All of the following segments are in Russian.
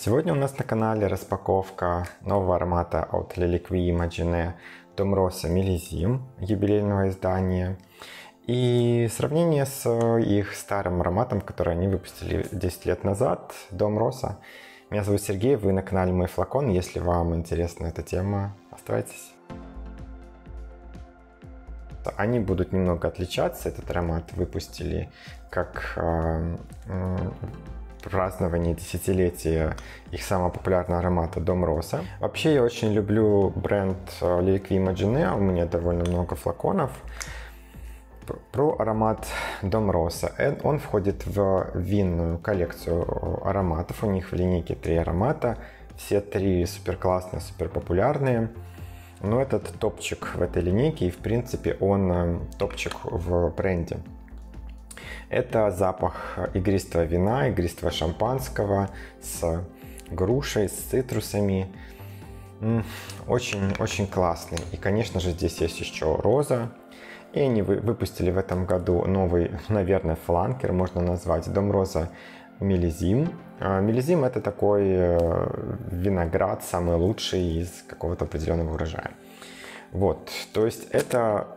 Сегодня у нас на канале распаковка нового аромата от Liliqui Imagine Dom Rosa Millésime, юбилейного издания, и сравнение с их старым ароматом, который они выпустили 10 лет назад, Dom Rosa. Меня зовут Сергей, вы на канале Мой Флакон. Если вам интересна эта тема, оставайтесь. Они будут немного отличаться. Этот аромат выпустили как празднование десятилетия их самого популярного аромата Dom Rosa. Вообще я очень люблю бренд Liliqui Imagine, у меня довольно много флаконов. Про аромат Dom Rosa. Он входит в винную коллекцию ароматов. У них в линейке 3 аромата. Все 3 супер классные, супер популярные. Но этот топчик в этой линейке, и в принципе он топчик в бренде. Это запах игристого вина, игристого шампанского с грушей, с цитрусами. Очень классный. И, конечно же, здесь есть еще роза. И они выпустили в этом году новый, наверное, фланкер, можно назвать, Dom Rosa Millésime. Millésime — это такой виноград, самый лучший из какого-то определенного урожая. Вот, то есть это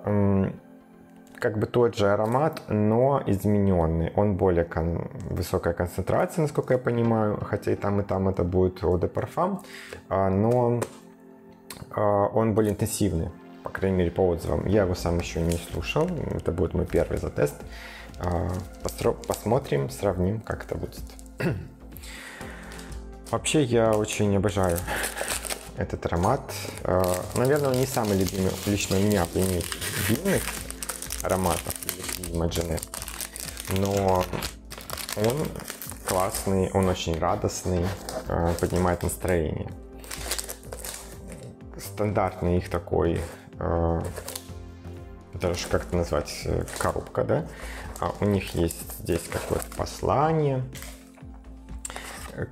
как бы тот же аромат, но измененный. Он более высокая концентрация, насколько я понимаю, хотя и там это будет Eau de Parfum, но он более интенсивный, по крайней мере, по отзывам. Я его сам еще не слушал, это будет мой первый затест. Посмотрим, сравним, как это будет. Вообще, я очень обожаю этот аромат. Наверное, он не самый любимый лично у меня по винных ароматов Imagine, но он классный, он очень радостный, поднимает настроение. Стандартный их такой, даже как это назвать, коробка, да? У них есть здесь какое-то послание,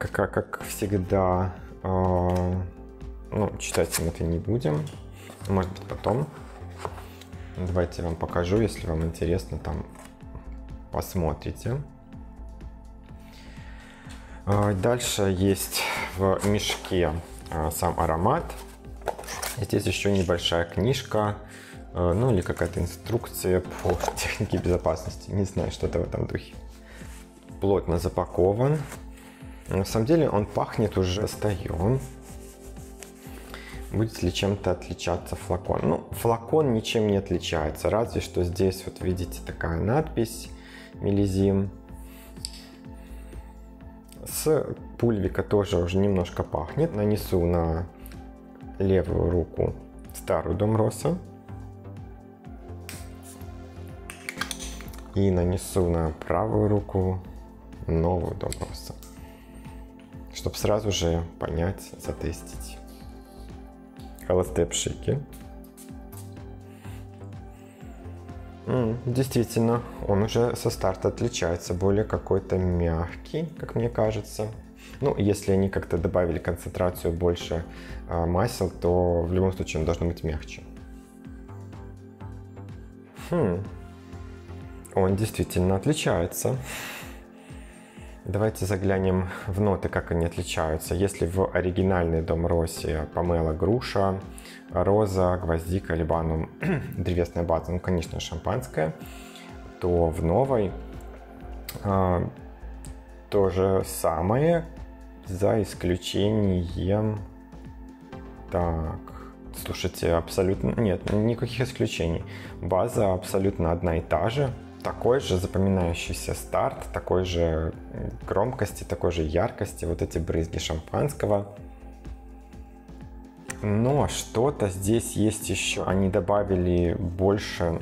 как всегда. Ну, читать мы это не будем, может быть, потом. Давайте я вам покажу, если вам интересно, там посмотрите. Дальше есть в мешке сам аромат. Здесь еще небольшая книжка, ну или какая-то инструкция по технике безопасности. Не знаю, что-то в этом духе. Плотно запакован. На самом деле он пахнет уже достаем. Будет ли чем-то отличаться флакон? Ну, флакон ничем не отличается, разве что здесь вот видите такая надпись Millésime. С пульвика тоже уже немножко пахнет. Нанесу на левую руку старую Dom Rosa и нанесу на правую руку новую Dom Rosa, чтобы сразу же понять, затестить. Холостые пшики. Действительно, он уже со старта отличается, более какой-то мягкий, как мне кажется. Ну, если они как-то добавили концентрацию больше масел, то в любом случае он должен быть мягче. Он действительно отличается. Давайте заглянем в ноты, как они отличаются. Если в оригинальной Dom Rosa помела груша, роза, гвоздика, либанум, древесная база, ну, конечно, шампанское, то в новой то же самое, за исключением... Так, слушайте, абсолютно... Нет, никаких исключений. База абсолютно одна и та же. Такой же запоминающийся старт, такой же громкости, такой же яркости, вот эти брызги шампанского. Но что-то здесь есть еще. Они добавили больше,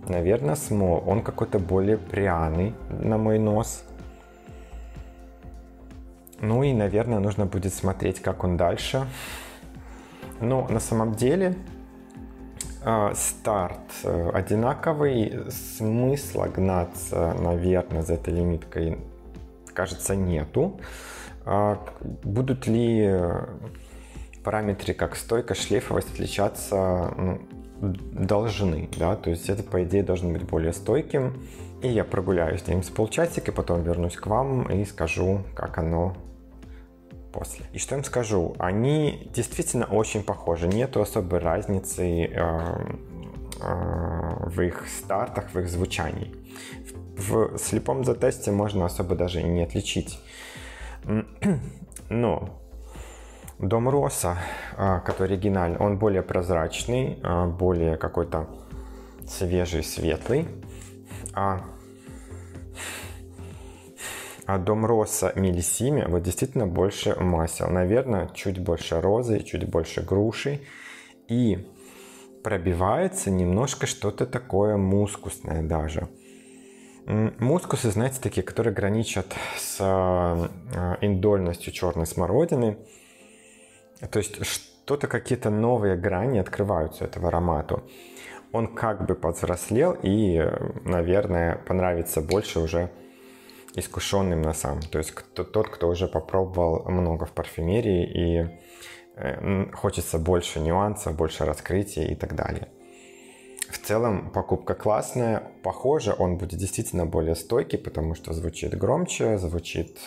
наверное, смол. Он какой-то более пряный на мой нос. Ну и, наверное, нужно будет смотреть, как он дальше. Но на самом деле... Старт одинаковый, смысла гнаться, наверное, за этой лимиткой, кажется, нету. Будут ли параметры, как стойкость, шлейфовость, отличаться? Ну, должны, да, то есть это, по идее, должно быть более стойким. И я прогуляюсь с ним с полчасика, потом вернусь к вам и скажу, как оно после. И что им скажу? Они действительно очень похожи. Нету особой разницы в их стартах, в их звучании. В слепом затесте можно особо даже и не отличить. Но Дом Роса, который оригинальный, он более прозрачный, более какой-то свежий, светлый. А Дом Роса Миллисиме вот действительно больше масел. Наверное, чуть больше розы, чуть больше груши. И пробивается немножко что-то такое мускусное даже. Мускусы, знаете, такие, которые граничат с индольностью черной смородины. То есть что-то, какие-то новые грани открываются этого аромату. Он как бы повзрослел и, наверное, понравится больше уже искушенным носам. То есть тот, кто уже попробовал много в парфюмерии и хочется больше нюансов, больше раскрытия и так далее. В целом покупка классная. Похоже, он будет действительно более стойкий, потому что звучит громче, звучит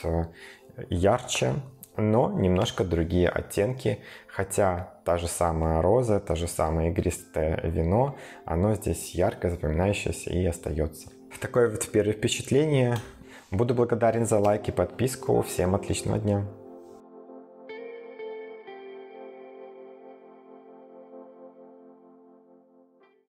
ярче, но немножко другие оттенки. Хотя та же самая роза, та же самое игристое вино, оно здесь ярко запоминающееся и остается. Такое вот первое впечатление. Буду благодарен за лайк и подписку. Всем отличного дня!